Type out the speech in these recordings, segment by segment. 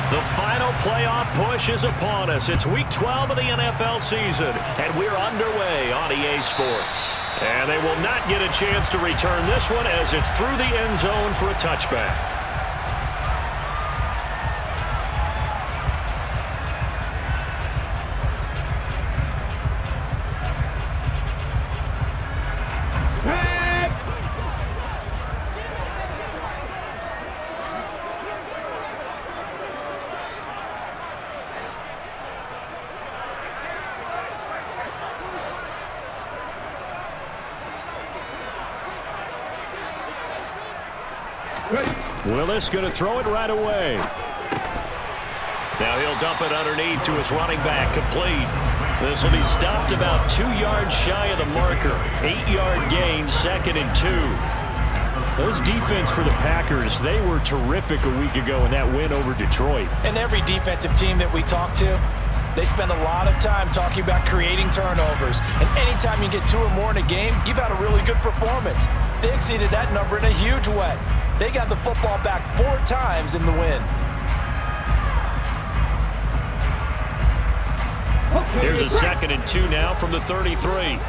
The final playoff push is upon us. It's Week 12 of the NFL season, and we're underway on EA Sports. And they will not get a chance to return this one as it's through the end zone for a touchback. Willis going to throw it right away. Now he'll dump it underneath to his running back, complete. This will be stopped about 2 yards shy of the marker. 8-yard gain, 2nd and 2. This defense for the Packers, they were terrific a week ago in that win over Detroit. And every defensive team that we talk to, they spend a lot of time talking about creating turnovers. And anytime you get 2 or more in a game, you've had a really good performance. They exceeded that number in a huge way. They got the football back 4 times in the win. Here's a 2nd and 2 now from the 33.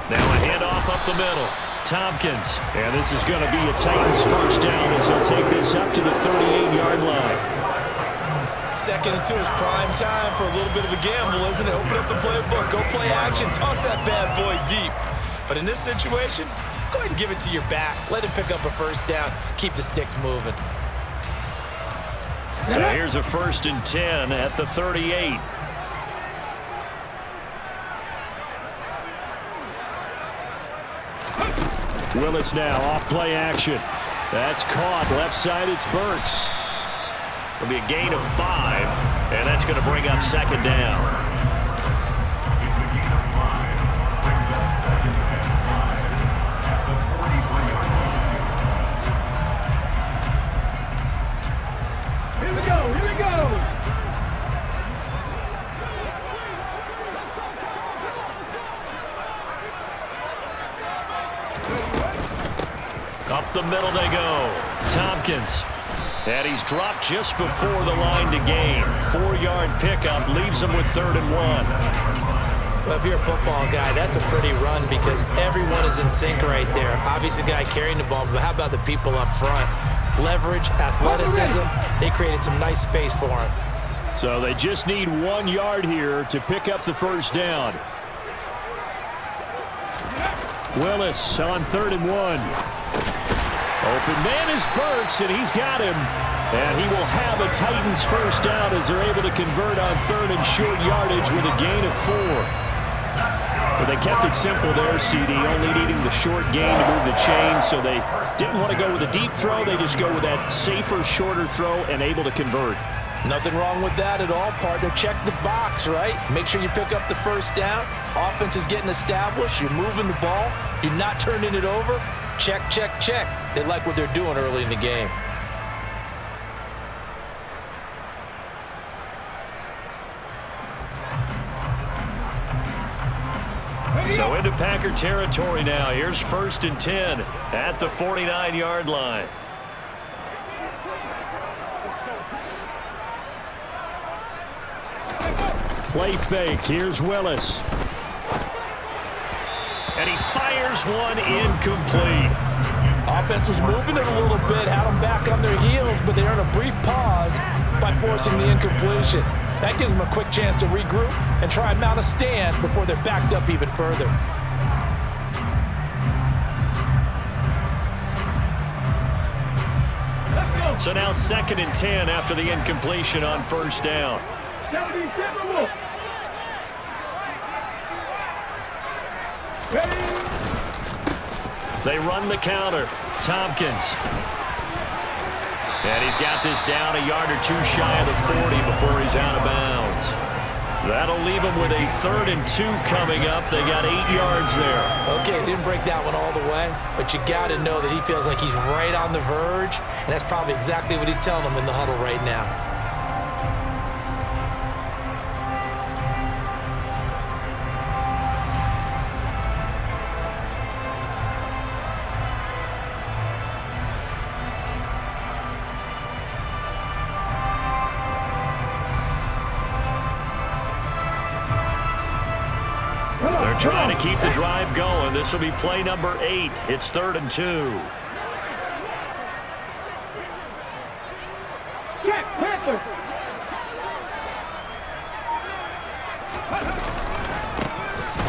Now a handoff up the middle. Tompkins. And this is going to be a Titans first down as he'll take this up to the 38-yard line. 2nd and 2 is prime time for a little bit of a gamble, isn't it? Open up the playbook, go play action, toss that bad boy deep. But in this situation, go ahead and give it to your back. Let him pick up a first down. Keep the sticks moving. So here's a 1st and 10 at the 38. Willis now off play action. That's caught. Left side, it's Burks. It'll be a gain of 5, and that's going to bring up 2nd down. Here we go, here we go. Up the middle they go. Tompkins. And he's dropped just before the line to gain. 4-yard pickup leaves him with 3rd and 1. Well, if you're a football guy, that's a pretty run because everyone is in sync right there. Obviously, the guy carrying the ball, but how about the people up front? Leverage, athleticism, they created some nice space for him. So they just need 1 yard here to pick up the first down. Willis on 3rd and 1. Open man is Burks, and he's got him. And he will have a Titans first down as they're able to convert on 3rd and short yardage with a gain of 4. But they kept it simple there, CD, only needing the short gain to move the chain, so they didn't want to go with a deep throw. They just go with that safer, shorter throw and able to convert. Nothing wrong with that at all, partner. Check the box, right? Make sure you pick up the first down. Offense is getting established. You're moving the ball. You're not turning it over. Check, check, check. They like what they're doing early in the game. So into Packer territory now. Here's 1st and 10 at the 49-yard line. Play fake. Here's Willis. And he fires one incomplete. Offense was moving it a little bit, had them back on their heels, but they earned a brief pause by forcing the incompletion. That gives them a quick chance to regroup and try and mount a stand before they're backed up even further. So now 2nd and 10 after the incompletion on first down. They run the counter. Tompkins. And he's got this down a yard or 2 shy of the 40 before he's out of bounds. That'll leave him with a 3rd and 2 coming up. They got 8 yards there. Okay, he didn't break that one all the way, but you got to know that he feels like he's right on the verge, and that's probably exactly what he's telling them in the huddle right now. They're trying to keep the drive going. This will be play number 8. It's 3rd and 2. Check, Panther.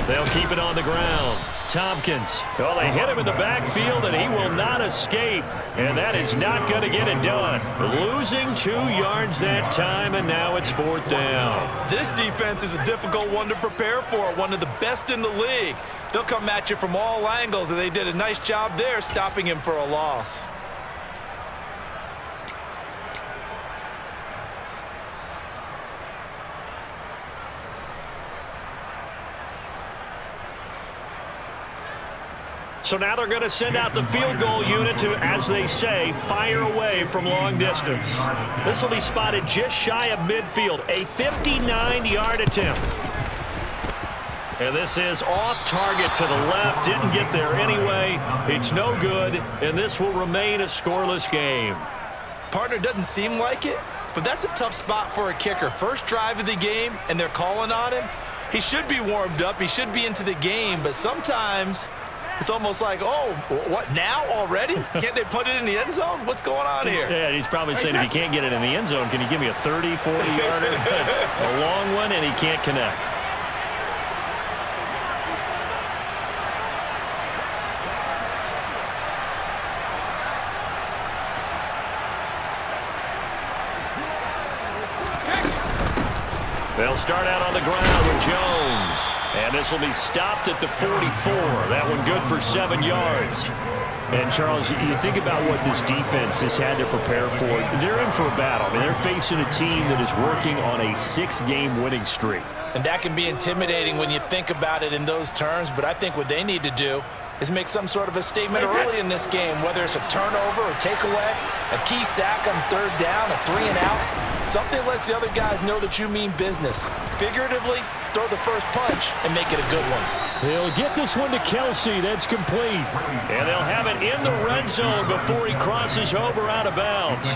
They'll keep it on the ground. Tompkins. Well, they hit him in the backfield, and he will not escape. And that is not going to get it done. Losing 2 yards that time, and now it's 4th down. This defense is a difficult one to prepare for, one of the best in the league. They'll come at you from all angles, and they did a nice job there stopping him for a loss. So now they're going to send out the field goal unit to, as they say, fire away from long distance. This will be spotted just shy of midfield, a 59-yard attempt. And this is off target to the left. Didn't get there anyway. It's no good, and this will remain a scoreless game. Partner, doesn't seem like it, but that's a tough spot for a kicker. First drive of the game, and they're calling on him. He should be warmed up. He should be into the game, but sometimes it's almost like, oh, what, now already? Can't they put it in the end zone? What's going on here? Yeah, he's probably saying, if you can't get it in the end zone, can you give me a 30, 40-yarder? A long one, and he can't connect. They'll start out on the ground with Jones. And this will be stopped at the 44. That one good for 7 yards. And, Charles, you think about what this defense has had to prepare for. They're in for a battle. I mean, they're facing a team that is working on a 6-game winning streak. And that can be intimidating when you think about it in those terms. But I think what they need to do is make some sort of a statement early in this game, whether it's a turnover or takeaway, a key sack on 3rd down, a 3-and-out. Something lets the other guys know that you mean business. Figuratively, throw the first punch and make it a good one. They'll get this one to Kelsey. That's complete. And they'll have it in the red zone before he crosses over out of bounds.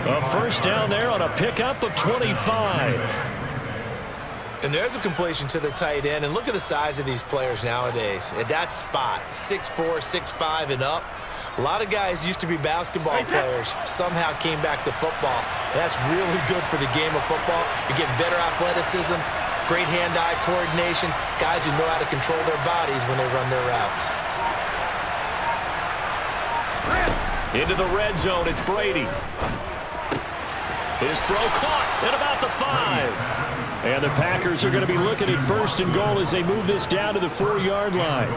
A first down there on a pickup of 25. And there's a completion to the tight end. And look at the size of these players nowadays. At that spot, 6'4", 6'5", and up. A lot of guys used to be basketball players, somehow came back to football. And that's really good for the game of football. You're getting better athleticism, great hand-eye coordination, guys who know how to control their bodies when they run their routes. Into the red zone, it's Brady. His throw caught at about the 5. And the Packers are going to be looking at 1st and goal as they move this down to the 4-yard line.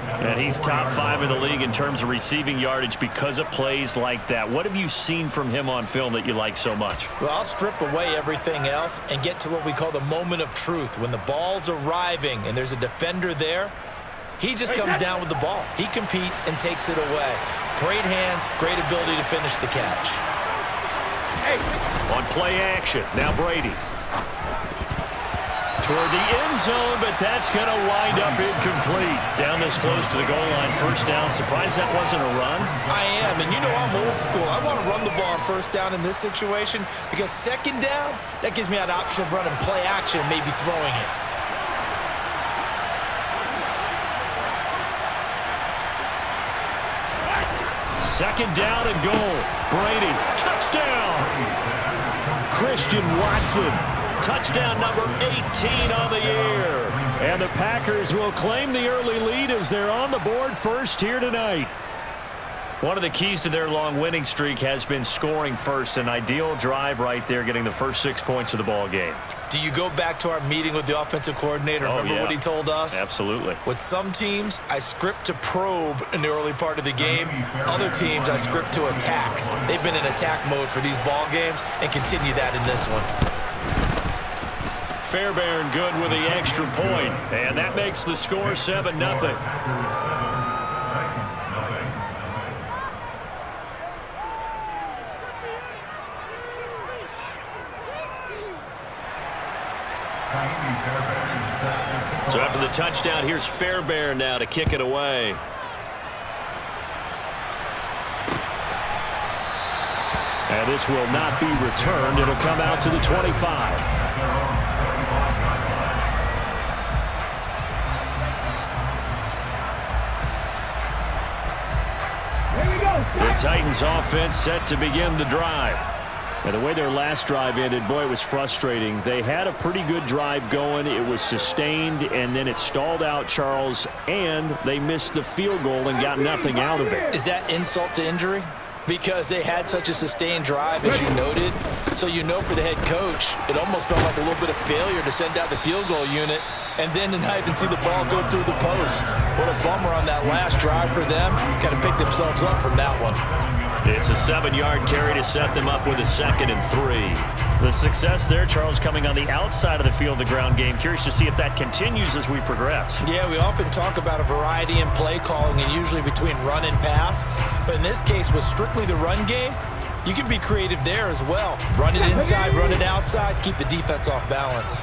And he's top 5 in the league in terms of receiving yardage because of plays like that. What have you seen from him on film that you like so much? Well, I'll strip away everything else and get to what we call the moment of truth. When the ball's arriving and there's a defender there, he just comes down with the ball. He competes and takes it away. Great hands, great ability to finish the catch. On play action, now Brady. Toward the end zone, but that's going to wind up incomplete. Down this close to the goal line, 1st down. Surprised that wasn't a run? I am, and you know I'm old school. I want to run the ball on 1st down in this situation because 2nd down, that gives me an option of running play action and maybe throwing it. Second down and goal. Brady, touchdown. Christian Watson. Touchdown number 18 on the year. And the Packers will claim the early lead as they're on the board first here tonight. One of the keys to their long winning streak has been scoring first. An ideal drive right there, getting the first 6 points of the ball game. Do you go back to our meeting with the offensive coordinator? Remember what he told us? Absolutely. With some teams, I script to probe in the early part of the game. Other teams, I script to attack. They've been in attack mode for these ball games and continue that in this one. Fairbairn good with the extra point, and that makes the score 7-0. So after the touchdown, here's Fairbairn now to kick it away. And this will not be returned. It'll come out to the 25. The Titans offense set to begin the drive. And the way their last drive ended, boy, it was frustrating. They had a pretty good drive going. It was sustained, and then it stalled out, Charles, and they missed the field goal and got nothing out of it. Is that insult to injury? Because they had such a sustained drive, as you noted. So you know for the head coach, it almost felt like a little bit of failure to send out the field goal unit and then to not even see the ball go through the post. What a bummer on that last drive for them. Kind of picked themselves up from that one. It's a 7-yard carry to set them up with a 2nd and 3. The success there, Charles, coming on the outside of the field, the ground game. Curious to see if that continues as we progress. Yeah, we often talk about a variety in play calling and usually between run and pass. But in this case, with strictly the run game, you can be creative there as well. Run it inside, run it outside, keep the defense off balance.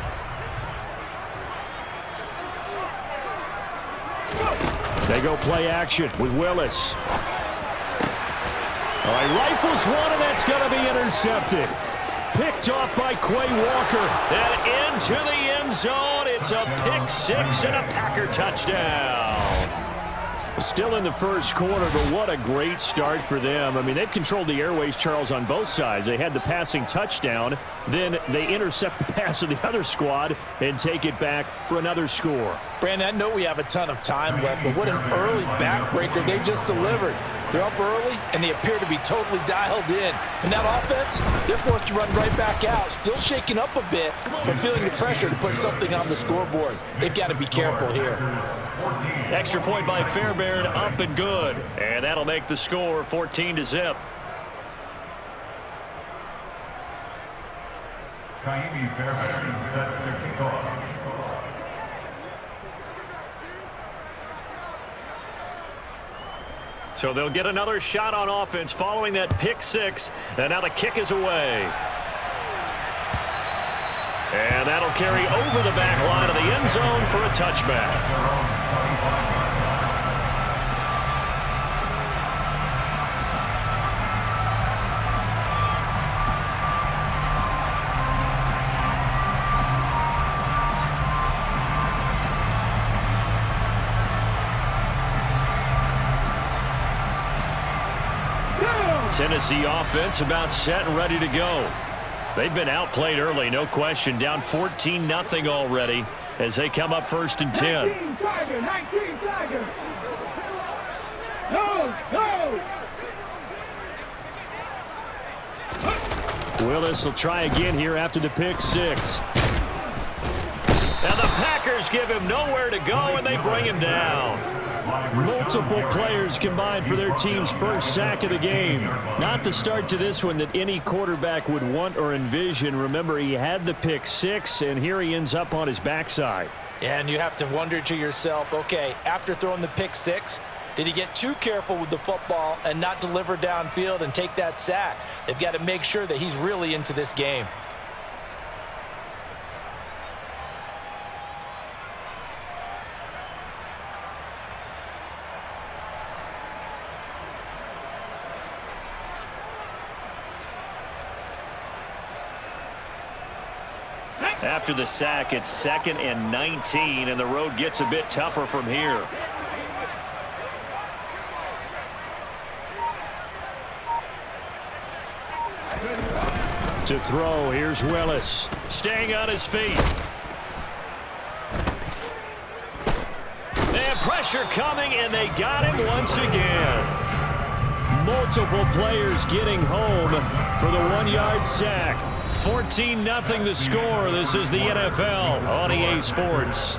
They go play action with Willis. All right, rifles one, and that's going to be intercepted. Picked off by Quay Walker. And into the end zone. It's a pick six and a Packer touchdown. Still in the first quarter, but what a great start for them. I mean, they've controlled the airways, Charles, on both sides. They had the passing touchdown. Then they intercept the pass of the other squad and take it back for another score. Brandon, I know we have a ton of time left, but what an early backbreaker they just delivered. They're up early, and they appear to be totally dialed in. And that offense, they're forced to run right back out, still shaking up a bit, but feeling the pressure to put something on the scoreboard. They've got to be careful here. Extra point by Fairbairn, up and good. And that'll make the score 14-0. Kaimi Fairbairn set to kick off. So they'll get another shot on offense following that pick six. And now the kick is away. And that'll carry over the back line of the end zone for a touchback. Tennessee offense about set and ready to go. They've been outplayed early, no question. Down 14-0 already as they come up 1st and 10. 19 Tiger. Go! Willis will try again here after the pick six. And the Packers give him nowhere to go, and they bring him down. Multiple players combined for their team's first sack of the game. Not the start to this one that any quarterback would want or envision. Remember, he had the pick six, and here he ends up on his backside. And you have to wonder to yourself, okay, after throwing the pick six, did he get too careful with the football and not deliver downfield and take that sack? They've got to make sure that he's really into this game. After the sack, it's 2nd and 19, and the road gets a bit tougher from here. To throw, here's Willis. Staying on his feet. And pressure coming, and they got him once again. Multiple players getting home for the 1-yard sack. 14-0 the score. This is the NFL on EA Sports.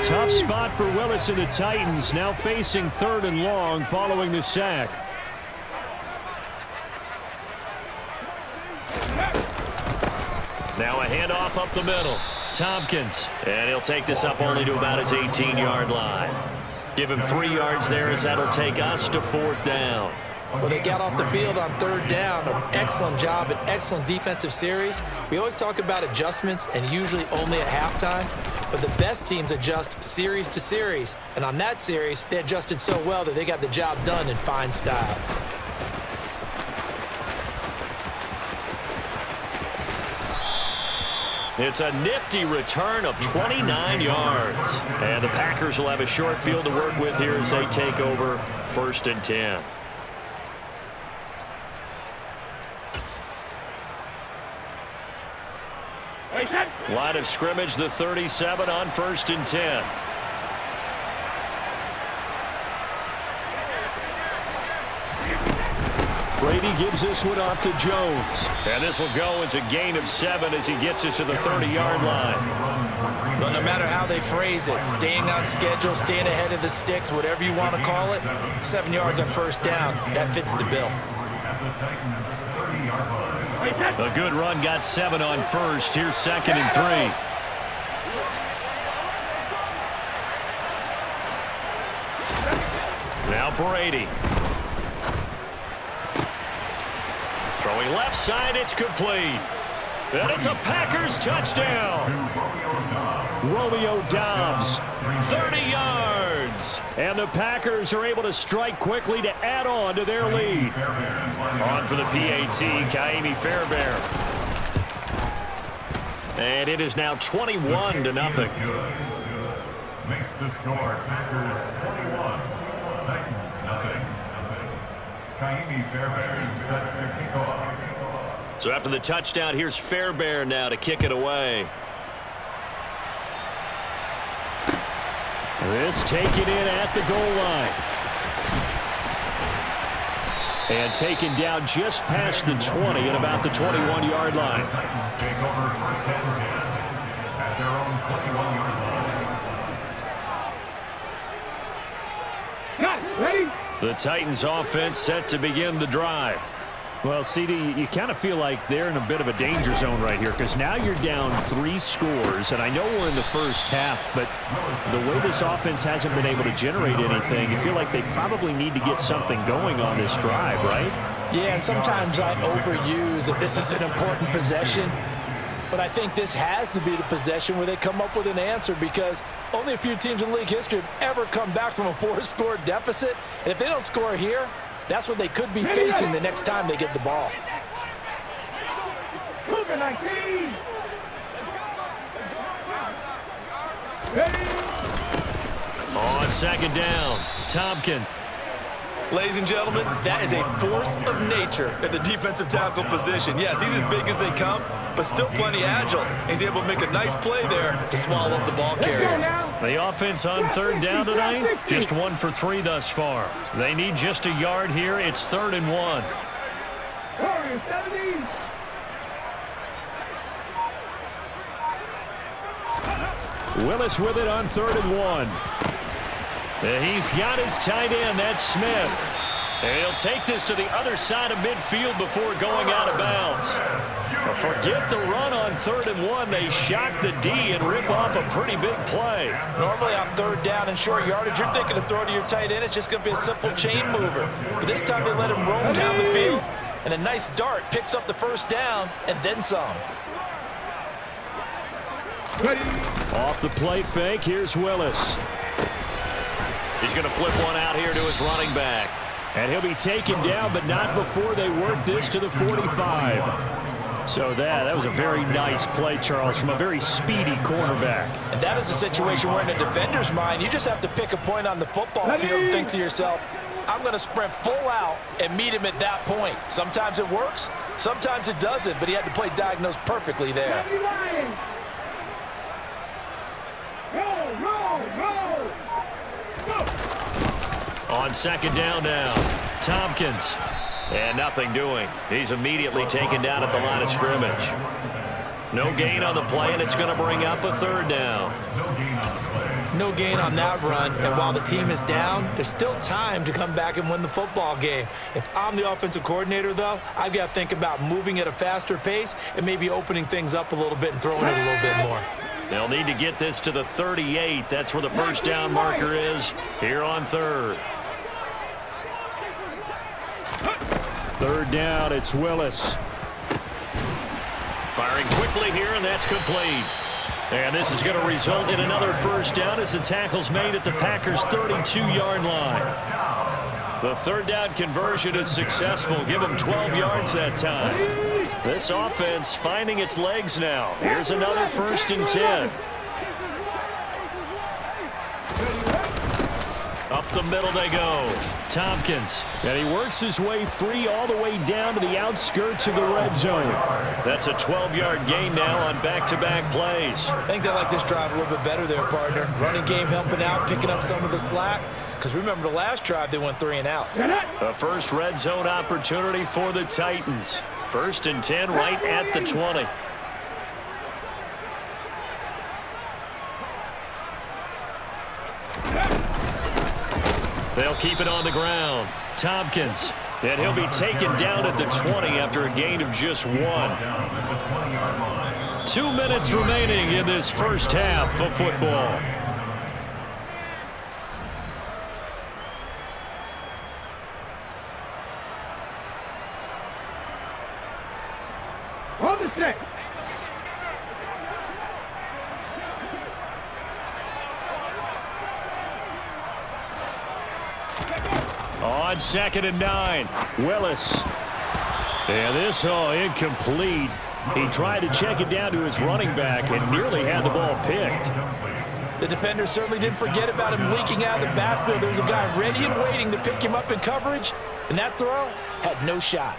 Tough spot for Willis and the Titans, now facing 3rd and long following the sack. Now a handoff up the middle. Tompkins, and he'll take this up only to about his 18-yard line. Give him 3 yards there as that'll take us to 4th down. Well, they got off the field on third down. An excellent job, an excellent defensive series. We always talk about adjustments and usually only at halftime, but the best teams adjust series to series. And on that series, they adjusted so well that they got the job done in fine style. It's a nifty return of 29 yards. And the Packers will have a short field to work with here as they take over 1st and 10. Line of scrimmage, the 37 on 1st and 10. Brady gives this one off to Jones. And this will go as a gain of 7 as he gets it to the 30-yard line. Well, no matter how they phrase it, staying on schedule, staying ahead of the sticks, whatever you want to call it, 7 yards on 1st down, that fits the bill. A good run got 7 on 1st. Here's 2nd and 3. Now Brady. Throwing left side, it's complete. And it's a Packers touchdown. Romeo Doubs, 30 yards. And the Packers are able to strike quickly to add on to their lead. On for the PAT, Kaimi Fairbairn. And it is now 21-0. Makes the score Packers 21, Titans nothing. Kaimi Fairbairn set to kick off. So after the touchdown, here's Fairbairn now to kick it away. This taken in at the goal line. And taken down just past the 20 at about the 21-yard line. Titans take over 1st and 10 at their own 21-yard line. Ready? The Titans offense set to begin the drive. Well, CD, you kind of feel like they're in a bit of a danger zone right here because now you're down 3 scores, and I know we're in the first half, but the way this offense hasn't been able to generate anything, you feel like they probably need to get something going on this drive, right? Yeah, and sometimes I overuse that this is an important possession, but I think this has to be the possession where they come up with an answer because only a few teams in league history have ever come back from a 4-score deficit, and if they don't score here, that's what they could be facing the next time they get the ball. Cougar 19. Ready? On 2nd down, Tompkins. Ladies and gentlemen, that is a force of nature at the defensive tackle position. Yes, he's as big as they come, but still plenty agile. He's able to make a nice play there to swallow up the ball carrier. The offense on 3rd down tonight, just 1 for 3 thus far. They need just a yard here. It's 3rd and 1. Warriors 70. Willis with it on 3rd and 1. He's got his tight end. That's Smith. And he'll take this to the other side of midfield before going out of bounds. Forget the run on 3rd and 1. They shock the D and rip off a pretty big play. Normally on 3rd down and short yardage, you're thinking to throw to your tight end. It's just going to be a simple chain mover. But this time they let him roam down the field, and a nice dart picks up the 1st down and then some. Off the play fake, here's Willis. He's going to flip one out here to his running back. And he'll be taken down, but not before they work this to the 45. So that was a very nice play, Charles, from a very speedy cornerback. And that is a situation where in a defender's mind, you just have to pick a point on the football field and think to yourself, I'm going to sprint full out and meet him at that point. Sometimes it works, sometimes it doesn't, but he had to play diagnose perfectly there. On 2nd down now, Tompkins. And nothing doing. He's immediately taken down at the line of scrimmage. No gain on the play, and it's going to bring up a 3rd down. No gain on that run, and while the team is down, there's still time to come back and win the football game. If I'm the offensive coordinator, though, I've got to think about moving at a faster pace and maybe opening things up a little bit and throwing it a little bit more. They'll need to get this to the 38. That's where the 1st down marker is here on 3rd. Third down, it's Willis. Firing quickly here, and that's complete. And this is going to result in another first down as the tackle's made at the Packers' 32-yard line. The third down conversion is successful. Give them 12 yards that time. This offense finding its legs now. Here's another 1st and 10. Up the middle they go. Tompkins. And he works his way free all the way down to the outskirts of the red zone. That's a 12-yard gain now on back-to-back plays. I think they like this drive a little bit better there, partner. Running game helping out, picking up some of the slack. Because remember the last drive, they went 3 and out. A first red zone opportunity for the Titans. 1st and 10 right at the 20. They'll keep it on the ground. Tompkins. And he'll be taken down at the 20 after a gain of just 1. 2 minutes remaining in this first half of football. On the set. On 2nd and 9, Willis. And this, incomplete. He tried to check it down to his running back and nearly had the ball picked. The defender certainly didn't forget about him leaking out of the backfield. There was a guy ready and waiting to pick him up in coverage, and that throw had no shot.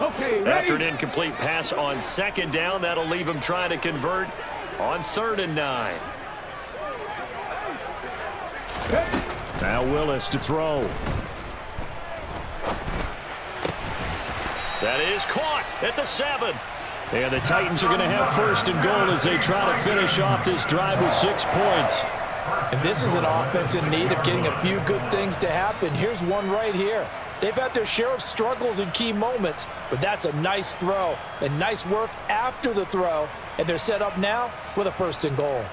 Okay, After an incomplete pass on 2nd down, that'll leave him trying to convert on 3rd and 9. Now Willis to throw. That is caught at the 7. And the Titans are going to have 1st and goal as they try to finish off this drive with 6 points. And this is an offense in need of getting a few good things to happen. Here's one right here. They've had their share of struggles in key moments, but that's a nice throw and nice work after the throw, and they're set up now with a 1st and goal.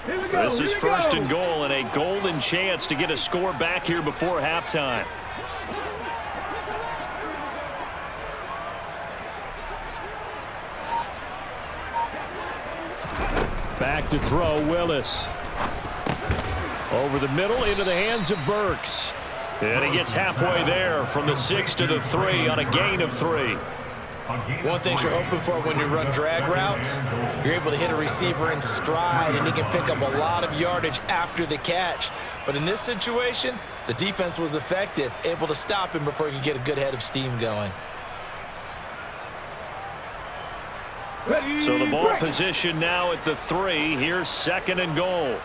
This is 1st and goal and a golden chance to get a score back here before halftime. Back to throw, Willis. Over the middle into the hands of Burks. And he gets halfway there from the 6 to the 3 on a gain of 3. One thing you're hoping for when you run drag routes, you're able to hit a receiver in stride, and he can pick up a lot of yardage after the catch. But in this situation, the defense was effective, able to stop him before he could get a good head of steam going. So the ball position now at the 3. Here's 2nd and goal.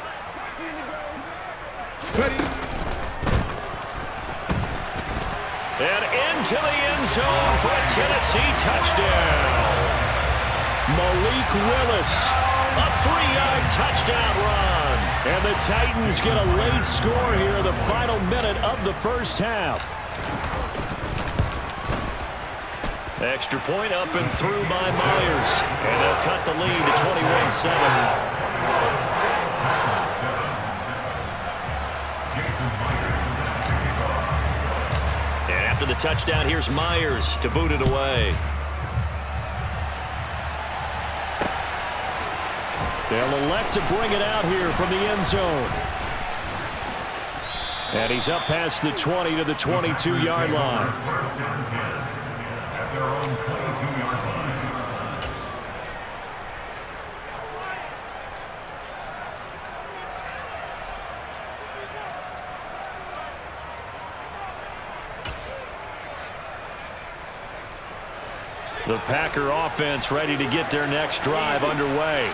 And into the end zone for a Tennessee touchdown. Malik Willis, a 3-yard touchdown run. And the Titans get a late score here in the final minute of the first half. Extra point up and through by Myers. And they'll cut the lead to 21-7. After the touchdown, here's Myers to boot it away. They'll elect to bring it out here from the end zone. And he's up past the 20 to the 22-yard line. At their own 22-yard line. The Packer offense ready to get their next drive underway.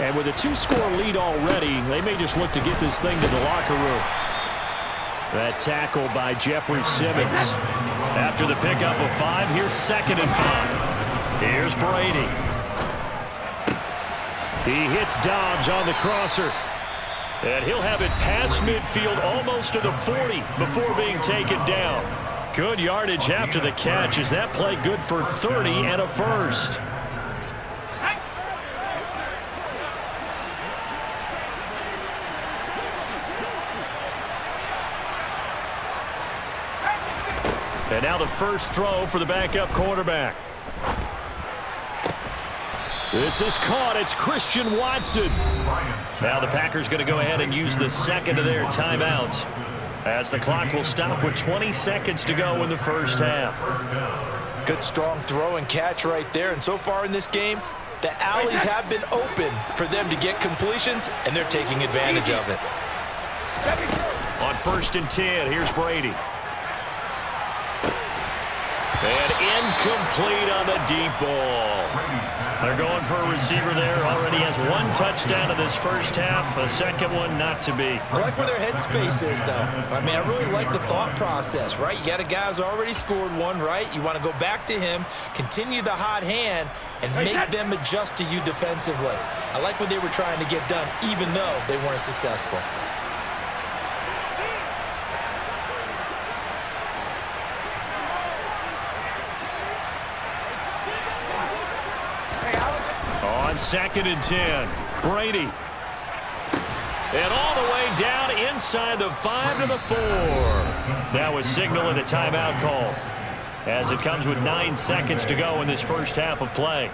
And with a 2-score lead already, they may just look to get this thing to the locker room. That tackle by Jeffrey Simmons. After the pickup of 5, here's 2nd and 5. Here's Brady. He hits Dobbs on the crosser. And he'll have it past midfield almost to the 40 before being taken down. Good yardage after the catch. Is that play good for 30 and a first? And now the first throw for the backup quarterback. This is caught. It's Christian Watson. Now the Packers going to go ahead and use the second of their timeouts, as the clock will stop with 20 seconds to go in the first half. Good strong throw and catch right there. And so far in this game, the alleys have been open for them to get completions, and they're taking advantage of it. On 1st and 10, here's Brady. And incomplete on the deep ball. They're going for a receiver there. Already has 1 touchdown in this first half. A second one not to be. I like where their headspace is, though. I mean, I really like the thought process, right? You got a guy who's already scored 1, right? You want to go back to him, continue the hot hand, and make them adjust to you defensively. I like what they were trying to get done, even though they weren't successful. On 2nd and 10, Brady. And all the way down inside the 5 to the 4. That was signaling a timeout call, as it comes with 9 seconds to go in this first half of play.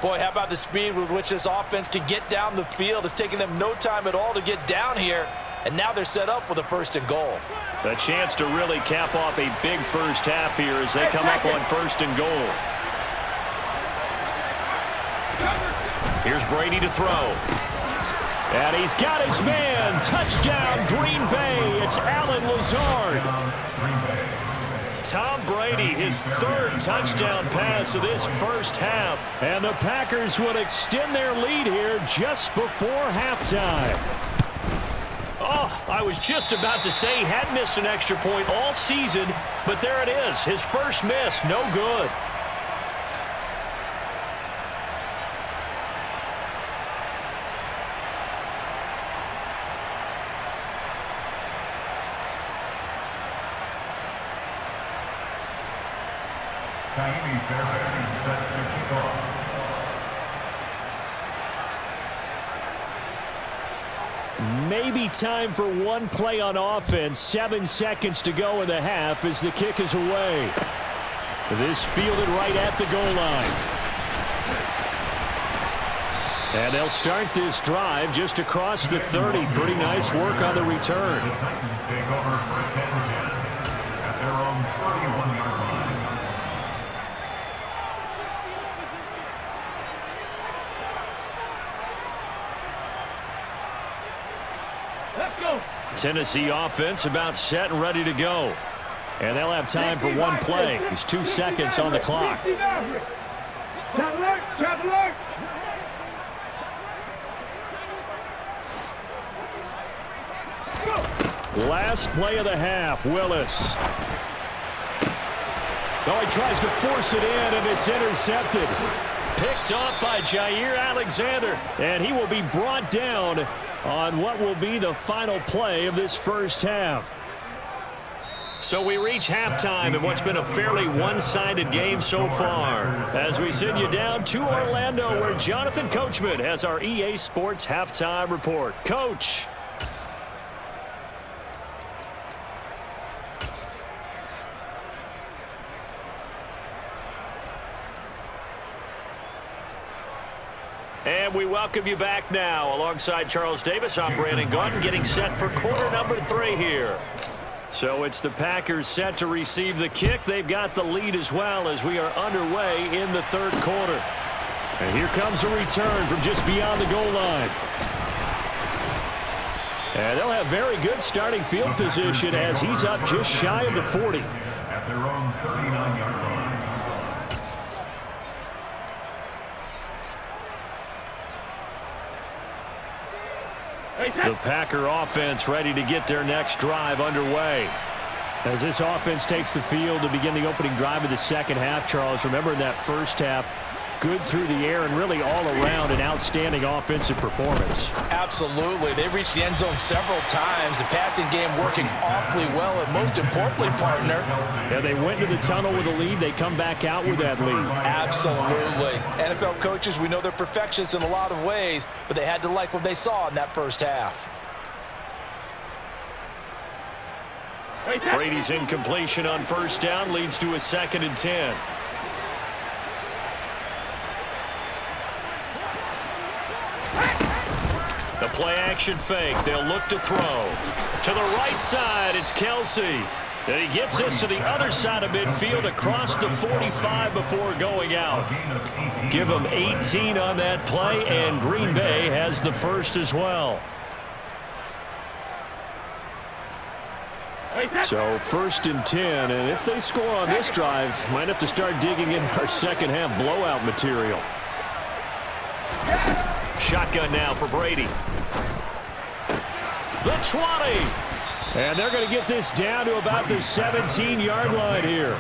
Boy, how about the speed with which this offense can get down the field? It's taken them no time at all to get down here, and now they're set up with a 1st and goal. A chance to really cap off a big first half here as they come up on 1st and goal. Here's Brady to throw. And he's got his man. Touchdown, Green Bay. It's Allen Lazard. Tom Brady, his 3rd touchdown pass of this first half. And the Packers would extend their lead here just before halftime. Oh, I was just about to say he hadn't missed an extra point all season, but there it is. His first miss, no good. Maybe time for one play on offense. 7 seconds to go in the half as the kick is away. This fielded right at the goal line. And they'll start this drive just across the 30. Pretty nice work on the return. Take over 1st and 10 at their own 31-yard line. Let's go. Tennessee offense about set and ready to go. And they'll have time for one play. There's 2 seconds on the clock. Trap alert. Last play of the half, Willis. Oh, he tries to force it in, and it's intercepted. Picked off by Jair Alexander, and he will be brought down on what will be the final play of this first half. So we reach halftime in what's been a fairly one-sided game so far, as we send you down to Orlando, where Jonathan Coachman has our EA Sports halftime report. Coach. And we welcome you back now. Alongside Charles Davis, I'm Brandon Gauton, getting set for quarter number 3 here. So it's the Packers set to receive the kick. They've got the lead as well as we are underway in the 3rd quarter. And here comes a return from just beyond the goal line. And they'll have very good starting field position as he's up just shy of the 40. At their own 39-yard line. The Packer offense ready to get their next drive underway. As this offense takes the field to begin the opening drive of the second half, Charles, remember in that first half, Good through the air and really all around an outstanding offensive performance. Absolutely. They reached the end zone several times. The passing game working awfully well, and most importantly, partner. Yeah, they went to the tunnel with a lead. They come back out with that lead. Absolutely. NFL coaches, we know they're perfectionists in a lot of ways, but they had to like what they saw in that first half. Brady's incompletion on first down leads to a 2nd and 10. The play-action fake. They'll look to throw. To the right side, it's Kelsey. And he gets us to the other side of midfield across the 45 before going out. Give him 18 on that play, and Green Bay has the first as well. So 1st and 10, and if they score on this drive, might have to start digging in our second half blowout material. Shotgun now for Brady. The 20. And they're going to get this down to about the 17-yard line here.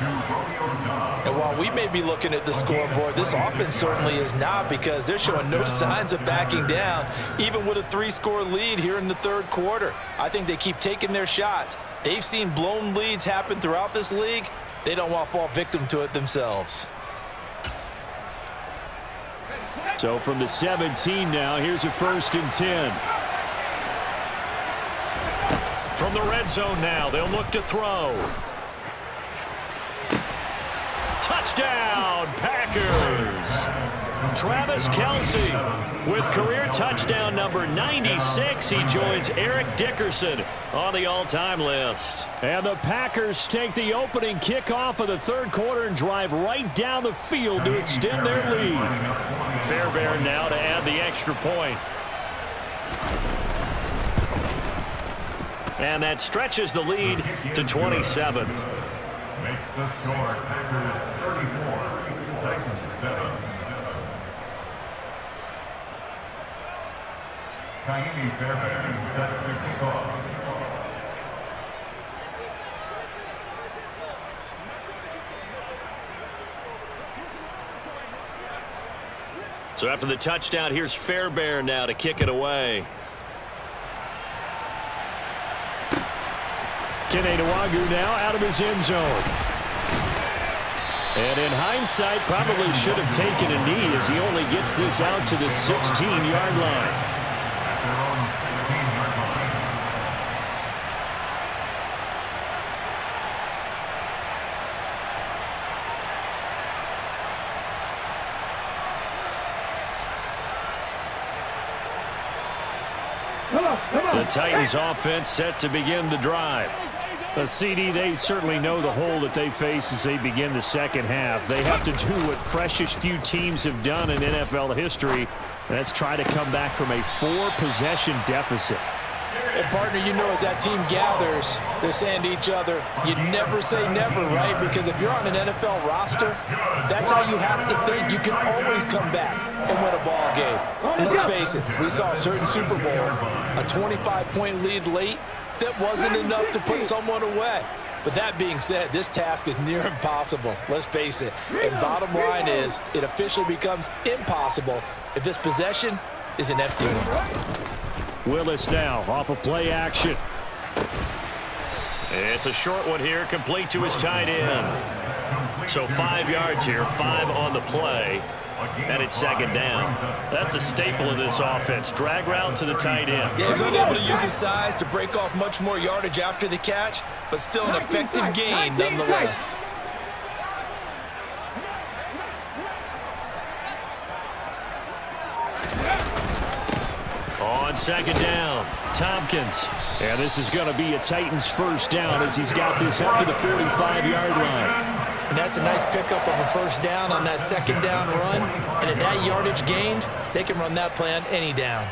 And while we may be looking at the scoreboard, this offense certainly is not, because they're showing no signs of backing down, even with a 3-score lead here in the third quarter. I think they keep taking their shots. They've seen blown leads happen throughout this league. They don't want to fall victim to it themselves. So from the 17 now, here's a 1st and 10. From the red zone now, they'll look to throw. Touchdown, Packers! Travis Kelsey with career touchdown number 96. He joins Eric Dickerson on the all-time list. And the Packers take the opening kickoff of the third quarter and drive right down the field to extend their lead. Fairbairn now to add the extra point. And that stretches the lead to 27. Makes the score Packers 34, Titans 7. Kaimi Fairbairn set to kick off. So after the touchdown, here's Fairbairn now to kick it away. Kene Nwagu now out of his end zone. And in hindsight, probably should have taken a knee as he only gets this out to the 16-yard line. The Titans offense set to begin the drive. The CD, they certainly know the hole that they face as they begin the second half. They have to do what precious few teams have done in NFL history. That's try to come back from a 4-possession deficit. And partner, you know, as that team gathers, they're saying to each other, you never say never, right? Because if you're on an NFL roster, that's how you have to think. You can always come back and win a ball game. And let's face it, we saw a certain Super Bowl, a 25-point lead late, that wasn't enough to put someone away. But that being said, this task is near impossible. Let's face it. And bottom line is, it officially becomes impossible if this possession is an empty one. Willis now off of play action. It's a short one here, complete to his tight end. So 5 yards here, 5 on the play, and it's second down. That's a staple of this offense. Drag route to the tight end. Yeah, he's unable to use his size to break off much more yardage after the catch, but still an effective gain nonetheless. On second down, Tompkins. And this is going to be a Titans first down as he's got this up to the 45-yard line. And that's a nice pickup of a first down on that second down run. And at that yardage gained, they can run that play on any down.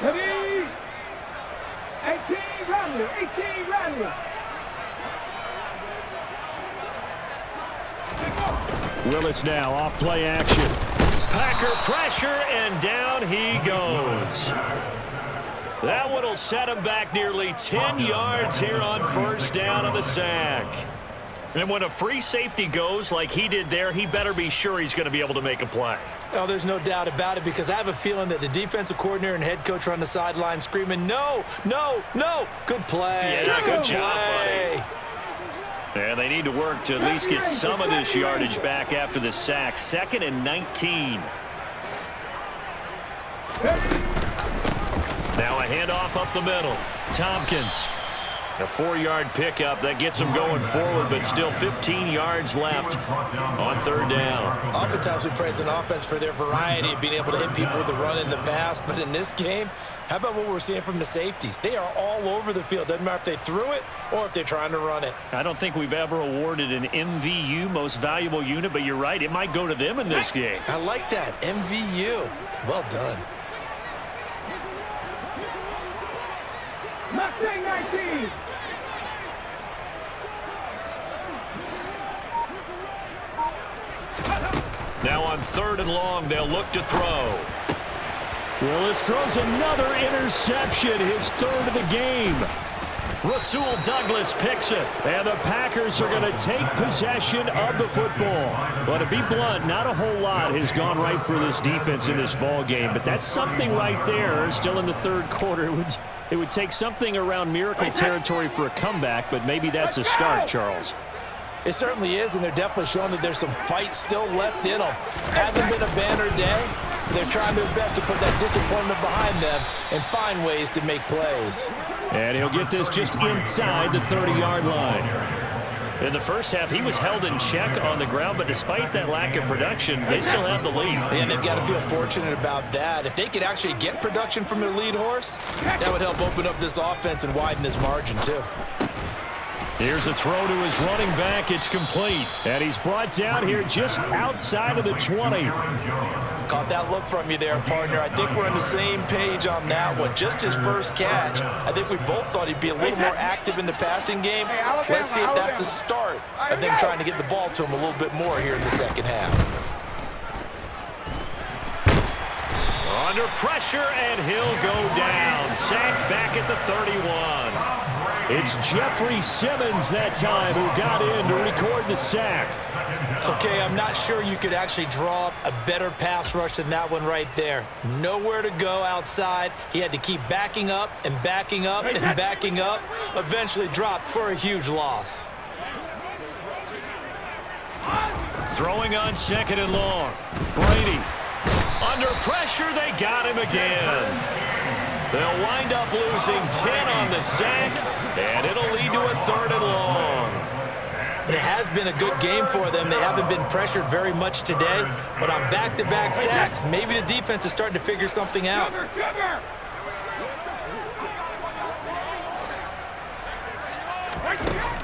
Ready? 18 Romney, 18 Romney. Willis now off play action. Packer pressure, and down he goes. That one will set him back nearly 10 yards here on first down of the sack. And when a free safety goes like he did there, he better be sure he's going to be able to make a play. Oh, there's no doubt about it, because I have a feeling that the defensive coordinator and head coach are on the sideline screaming, no, no, no. Good play. Yeah, good job, play. buddy. And they need to work to at least get some of this yardage back after the sack. 2nd and 19. Now a handoff up the middle. Tompkins. A 4-yard pickup. That gets him going forward, but still 15 yards left on 3rd down. Oftentimes we praise an offense for their variety of being able to hit people with the run in the pass, but in this game, how about what we're seeing from the safeties? They are all over the field. Doesn't matter if they threw it or if they're trying to run it. I don't think we've ever awarded an MVU, most valuable unit, but you're right. It might go to them in this game. I like that. MVU. Well done. Mustang 19. Now on 3rd and long, they'll look to throw. Willis throws another interception, his 3rd of the game. Rasul Douglas picks it. And the Packers are going to take possession of the football. But to be blunt, not a whole lot has gone right for this defense in this ball game. But that's something right there. Still in the 3rd quarter. It would take something around miracle territory for a comeback, but maybe that's a start, Charles. It certainly is, and they're definitely showing that there's some fight still left in them. Hasn't been a banner day. They're trying their best to put that disappointment behind them and find ways to make plays. And he'll get this just inside the 30-yard line. In the first half, he was held in check on the ground, but despite that lack of production, they still have the lead. And they've got to feel fortunate about that. If they could actually get production from their lead horse, that would help open up this offense and widen this margin, too. Here's a throw to his running back. It's complete. And he's brought down here just outside of the 20. Caught that look from you there, partner. I think we're on the same page on that one. Just his first catch. I think we both thought he'd be a little more active in the passing game. Let's see if that's the start of them trying to get the ball to him a little bit more here in the second half. Under pressure, and he'll go down. Sacked back at the 31. It's Jeffrey Simmons that time who got in to record the sack. Okay, I'm not sure you could actually draw up a better pass rush than that one right there. Nowhere to go outside. He had to keep backing up and backing up and backing up. Eventually dropped for a huge loss. Throwing on 2nd and long. Brady. Under pressure, they got him again. They'll wind up losing 10 on the sack, and it'll lead to a 3rd and long. It has been a good game for them. They haven't been pressured very much today, but on back-to-back sacks, maybe the defense is starting to figure something out.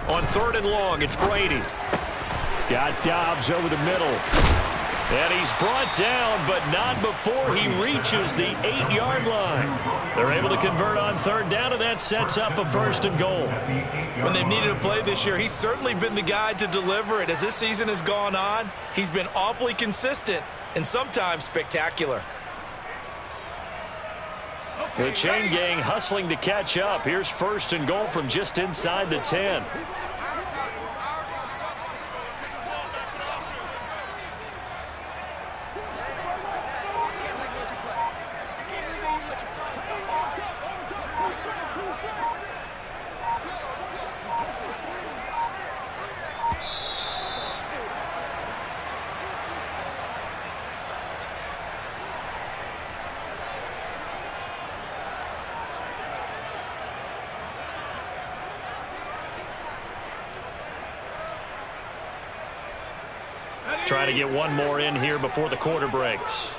On 3rd and long, it's Brady. Got Dobbs over the middle. And he's brought down, but not before he reaches the 8-yard line. They're able to convert on 3rd down, and that sets up a 1st and goal. When they've needed a play this year, he's certainly been the guy to deliver it. As this season has gone on, he's been awfully consistent and sometimes spectacular. The chain gang hustling to catch up. Here's 1st and goal from just inside the 10. Trying to get one more in here before the quarter breaks.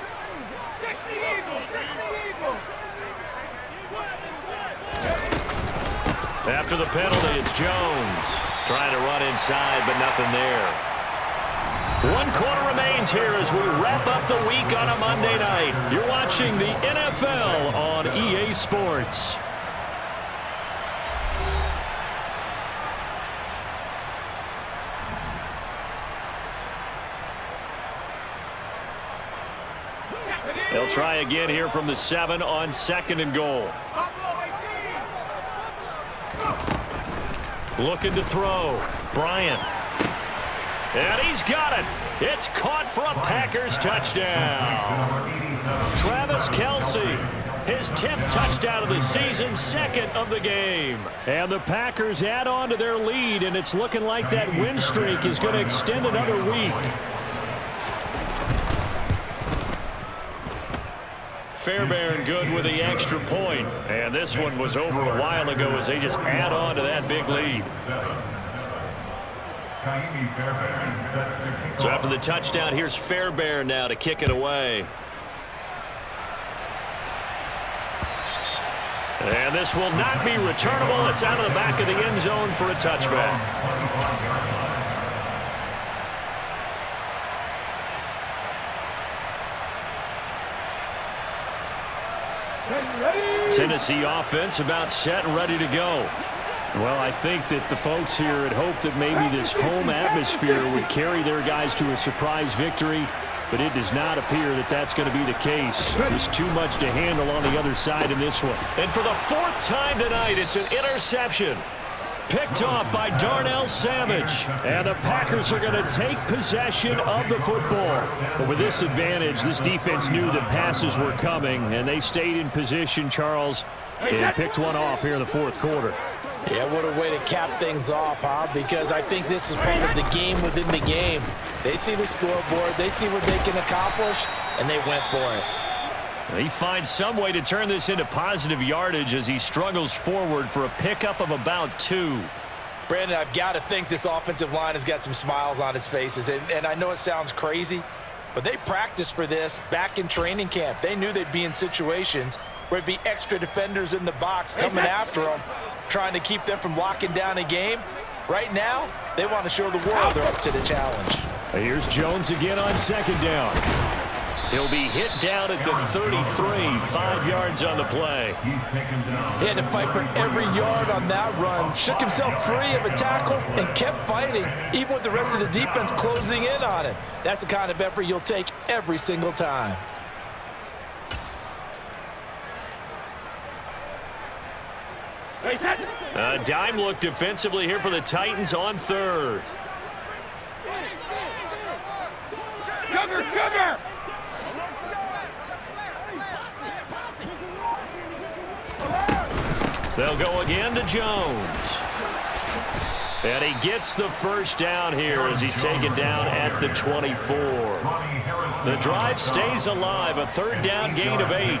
After the penalty, it's Jones. Trying to run inside, but nothing there. 1 quarter remains here as we wrap up the week on a Monday night. You're watching the NFL on EA Sports. They'll try again here from the 7 on 2nd and goal. Looking to throw. Bryant. And he's got it. It's caught for a Packers touchdown. Travis Kelce, his 10th touchdown of the season, 2nd of the game. And the Packers add on to their lead, and it's looking like that win streak is going to extend another week. Fairbairn good with the extra point. And this one was over a while ago as they just add on to that big lead. So after the touchdown, here's Fairbairn now to kick it away. And this will not be returnable. It's out of the back of the end zone for a touchback. Tennessee offense about set and ready to go. Well, I think that the folks here had hoped that maybe this home atmosphere would carry their guys to a surprise victory, but it does not appear that that's going to be the case. There's too much to handle on the other side in this one. And for the 4th time tonight, it's an interception. Picked off by Darnell Savage. And the Packers are going to take possession of the football. But with this advantage, this defense knew that passes were coming, and they stayed in position, Charles, and picked one off here in the 4th quarter. Yeah, what a way to cap things off, huh? Because I think this is part of the game within the game. They see the scoreboard, they see what they can accomplish, and they went for it. He finds some way to turn this into positive yardage as he struggles forward for a pickup of about 2. Brandon, I've got to think this offensive line has got some smiles on its faces. And I know it sounds crazy, but they practiced for this back in training camp. They knew they'd be in situations where it'd be extra defenders in the box coming after them, trying to keep them from locking down a game. Right now, they want to show the world they're up to the challenge. Here's Jones again on 2nd down. He'll be hit down at the 33, 5 yards on the play. He had to fight for every yard on that run. Shook himself free of a tackle and kept fighting, even with the rest of the defense closing in on him. That's the kind of effort you'll take every single time. A dime look defensively here for the Titans on 3rd. Cover! They'll go again to Jones. And he gets the first down here as he's taken down at the 24. The drive stays alive, a 3rd down gain of 8.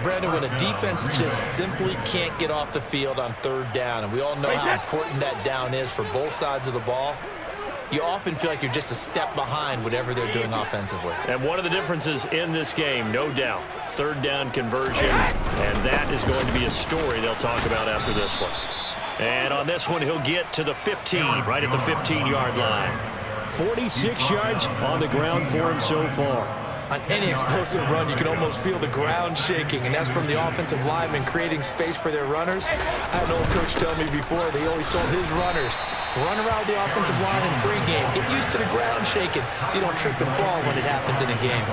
Brandon, when a defense just simply can't get off the field on 3rd down, and we all know how important that down is for both sides of the ball, you often feel like you're just a step behind whatever they're doing offensively. And one of the differences in this game, no doubt, 3rd down conversion, and that is going to be a story they'll talk about after this one. And on this one, he'll get to the 15, right at the 15-yard line. 46 yards on the ground for him so far. On any explosive run, you can almost feel the ground shaking, and that's from the offensive linemen creating space for their runners. I had an old coach tell me before, they always told his runners, run around the offensive line in pregame. Get used to the ground shaking so you don't trip and fall when it happens in a game.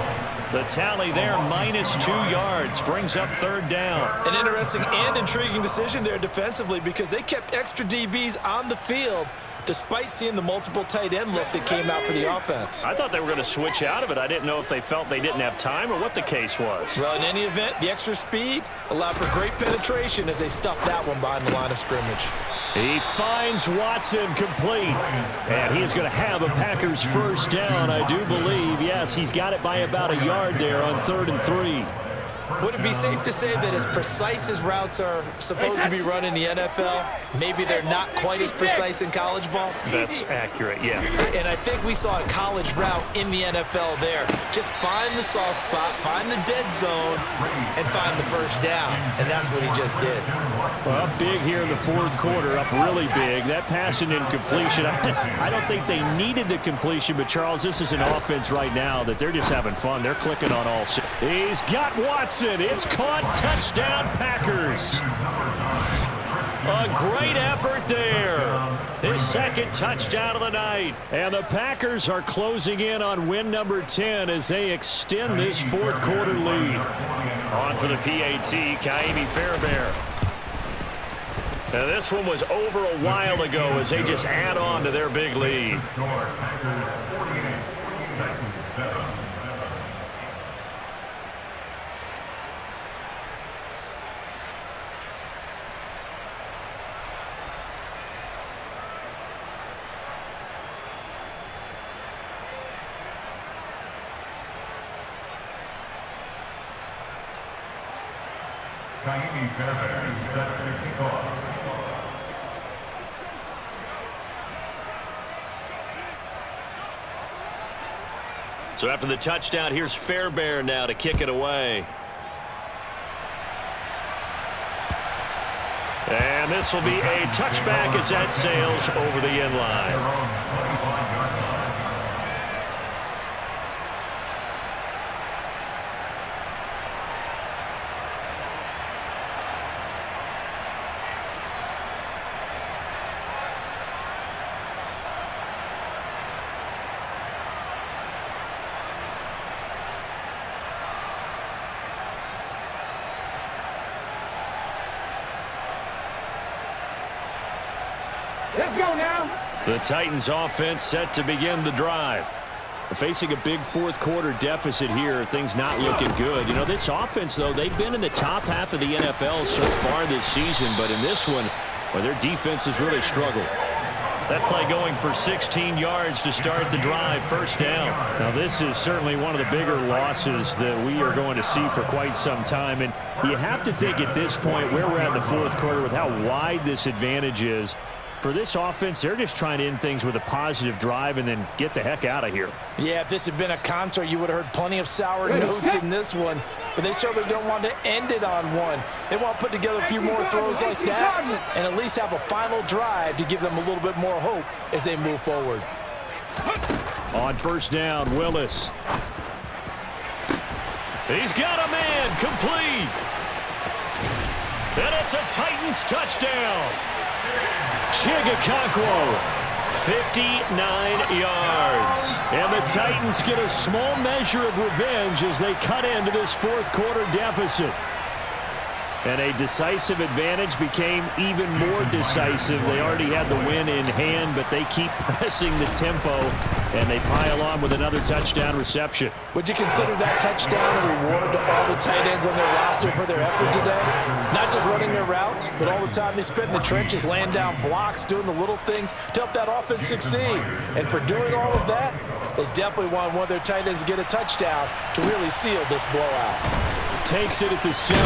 The tally there, -2 yards, brings up 3rd down. An interesting and intriguing decision there defensively because they kept extra DBs on the field despite seeing the multiple tight end look that came out for the offense. I thought they were going to switch out of it. I didn't know if they felt they didn't have time or what the case was. Well, in any event, the extra speed allowed for great penetration as they stuffed that one behind the line of scrimmage. He finds Watson complete, and he's going to have a Packers first down, I do believe. Yes, he's got it by about a yard there on 3rd and 3. Would it be safe to say that as precise as routes are supposed to be run in the NFL, maybe they're not quite as precise in college ball? That's accurate, yeah. And I think we saw a college route in the NFL there. Just find the soft spot, find the dead zone, and find the first down. And that's what he just did. Well, up big here in the 4th quarter, up really big. That pass and incompletion, I don't think they needed the completion, but Charles, this is an offense right now that they're just having fun. They're clicking on all. He's got Watson. It's caught. Touchdown, Packers. A great effort there. His 2nd touchdown of the night. And the Packers are closing in on win number 10 as they extend this 4th quarter lead. On for the PAT, Kaimi Fairbairn. And this one was over a while ago as they just add on to their big lead. Packers 48, Titans 7. Kaimi Fairbairn set to kick off. So after the touchdown, here's Fairbairn now to kick it away. And this will be a touchback as that sails over the end line. Let's go now. The Titans offense set to begin the drive. Facing a big fourth quarter deficit here, things not looking good. You know, this offense, though, they've been in the top half of the NFL so far this season, but in this one, well, their defense has really struggled. That play going for 16 yards to start the drive, first down. Now, this is certainly one of the bigger losses that we are going to see for quite some time, and you have to think at this point where we're at in the fourth quarter with how wide this advantage is. For this offense, they're just trying to end things with a positive drive and then get the heck out of here. Yeah, if this had been a concert, you would have heard plenty of sour notes in this one. But they certainly don't want to end it on one. They want to put together a few more throws like that and at least have a final drive to give them a little bit more hope as they move forward. On first down, Willis. He's got a man, complete. And it's a Titans touchdown. Chigakonkwo, 59 yards. And the Titans get a small measure of revenge as they cut into this fourth quarter deficit. And a decisive advantage became even more decisive. They already had the win in hand, but they keep pressing the tempo, and they pile on with another touchdown reception. Would you consider that touchdown a reward to all the tight ends on their roster for their effort today? Not just running their routes, but all the time they spent in the trenches, laying down blocks, doing the little things to help that offense succeed. And for doing all of that, they definitely want one of their tight ends to get a touchdown to really seal this blowout. Takes it at the 7.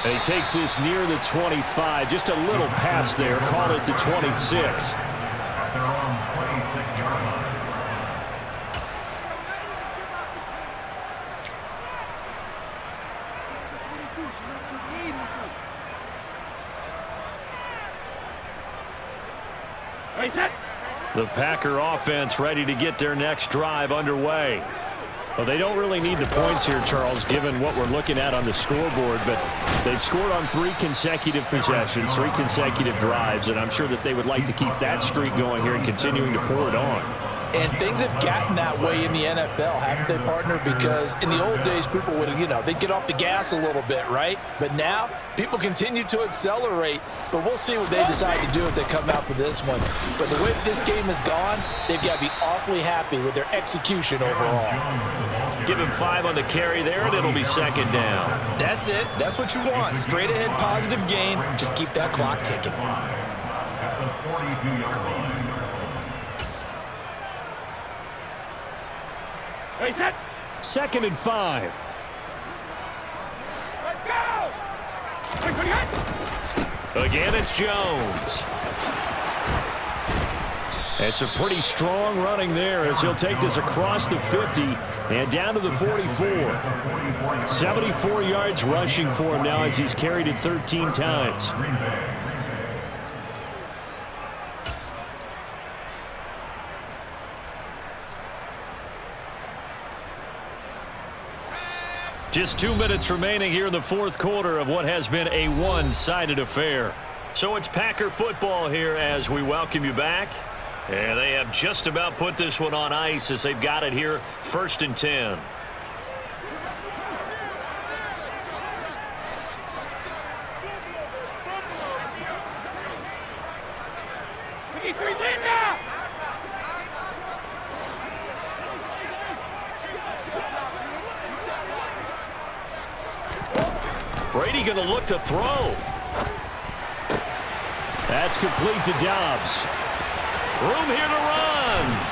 And he takes this near the 25. Just a little pass there. Call it the 26. At their own 26-yard line. The Packer offense ready to get their next drive underway. Well, they don't really need the points here, Charles, given what we're looking at on the scoreboard, but they've scored on 3 consecutive possessions, 3 consecutive drives, and I'm sure that they would like to keep that streak going here and continuing to pour it on. And things have gotten that way in the NFL, haven't they, partner? Because in the old days, people would, they'd get off the gas a little bit, right? But now, people continue to accelerate. But we'll see what they decide to do as they come out for this one. But the way that this game has gone, they've got to be awfully happy with their execution overall. Give him 5 on the carry there, and it'll be second down. That's it. That's what you want. Straight ahead, positive gain. Just keep that clock ticking. At the 42-yard line. Second and 5. Let's go! Again, it's Jones. It's a pretty strong running there as he'll take this across the 50 and down to the 44. 74 yards rushing for him now as he's carried it 13 times. Just 2 minutes remaining here in the fourth quarter of what has been a one-sided affair. So it's Packer football here as we welcome you back. And they have just about put this one on ice as they've got it here, 1st and 10. Brady going to look to throw. That's complete to Dobbs. Room here to run.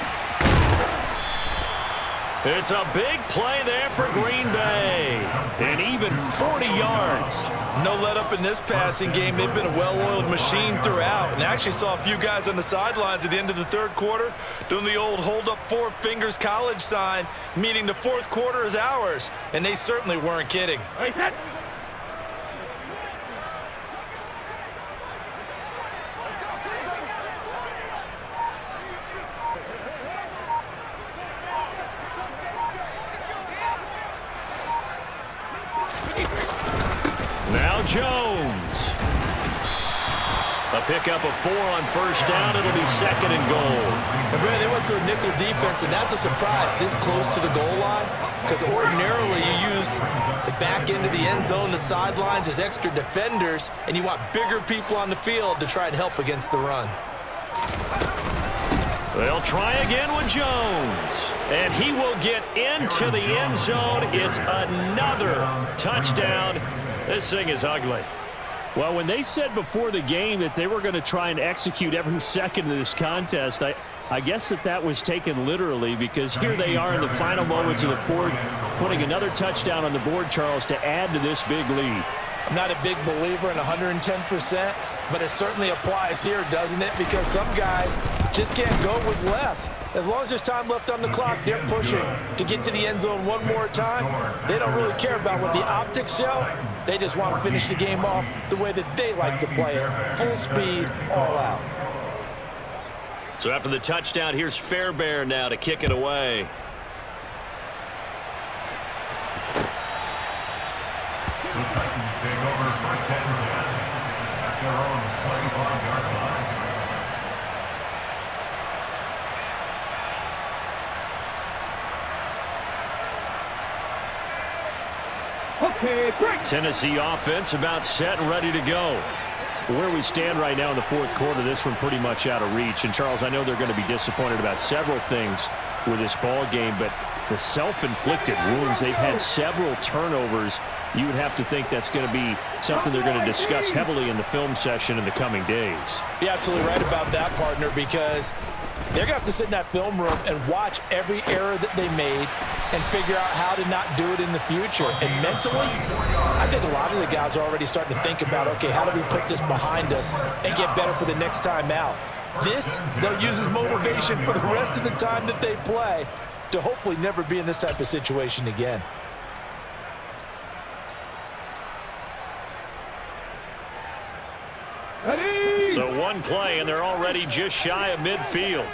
It's a big play there for Green Bay. And even 40 yards. No let up in this passing game. They've been a well-oiled machine throughout. And I actually saw a few guys on the sidelines at the end of the third quarter doing the old hold up 4 fingers college sign, meaning the fourth quarter is ours. And they certainly weren't kidding. Now Jones. A pickup of 4 on first down. It'll be second and goal. And Brad, they went to a nickel defense, and that's a surprise this close to the goal line, because ordinarily you use the back end of the end zone, the sidelines as extra defenders, and you want bigger people on the field to try and help against the run. They'll try again with Jones. And he will get into the end zone. It's another touchdown. This thing is ugly. Well, when they said before the game that they were going to try and execute every second of this contest, I guess that was taken literally, because here they are in the final moments of the fourth, putting another touchdown on the board, Charles, to add to this big lead. I'm not a big believer in 110%, but it certainly applies here, doesn't it? Because some guys just can't go with less. As long as there's time left on the clock, they're pushing to get to the end zone one more time. They don't really care about what the optics show. They just want to finish the game off the way that they like to play it. Full speed, all out. So after the touchdown, here's Fairbairn now to kick it away. The Titans take over first and 10 at their own 25-yard line. Okay, break. Tennessee offense about set and ready to go. Where we stand right now in the fourth quarter, this one pretty much out of reach. And, Charles, I know they're going to be disappointed about several things with this ball game, but the self-inflicted wounds, they've had several turnovers. You would have to think that's going to be something they're going to discuss heavily in the film session in the coming days. You're absolutely right about that, partner, because they're going to have to sit in that film room and watch every error that they made and figure out how to not do it in the future. And mentally, I think a lot of the guys are already starting to think about, okay, how do we put this behind us and get better for the next time out? This, they'll use as motivation for the rest of the time that they play to hopefully never be in this type of situation again. So one play, and they're already just shy of midfield.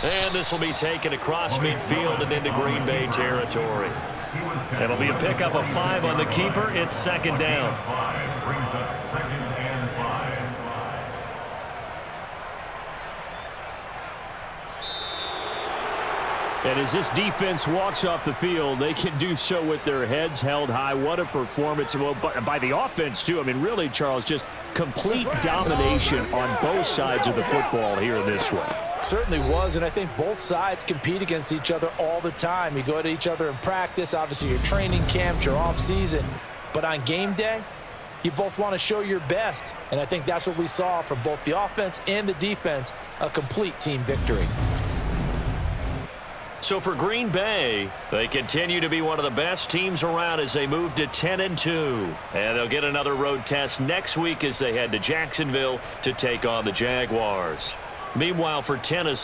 And this will be taken across midfield and into Green Bay territory. It'll be a pickup of 5 on the keeper. It's second down. 5 brings up second and 5. And as this defense walks off the field, they can do so with their heads held high. What a performance. Well, by the offense, too. I mean, really, Charles, just complete domination on both sides of the football here in this one. Certainly was, and I think both sides compete against each other all the time. You go to each other in practice, obviously your training camps, your off season, but on game day, you both want to show your best, and I think that's what we saw from both the offense and the defense, a complete team victory. So for Green Bay, they continue to be one of the best teams around as they move to 10-2. And they'll get another road test next week as they head to Jacksonville to take on the Jaguars. Meanwhile, for Tennessee,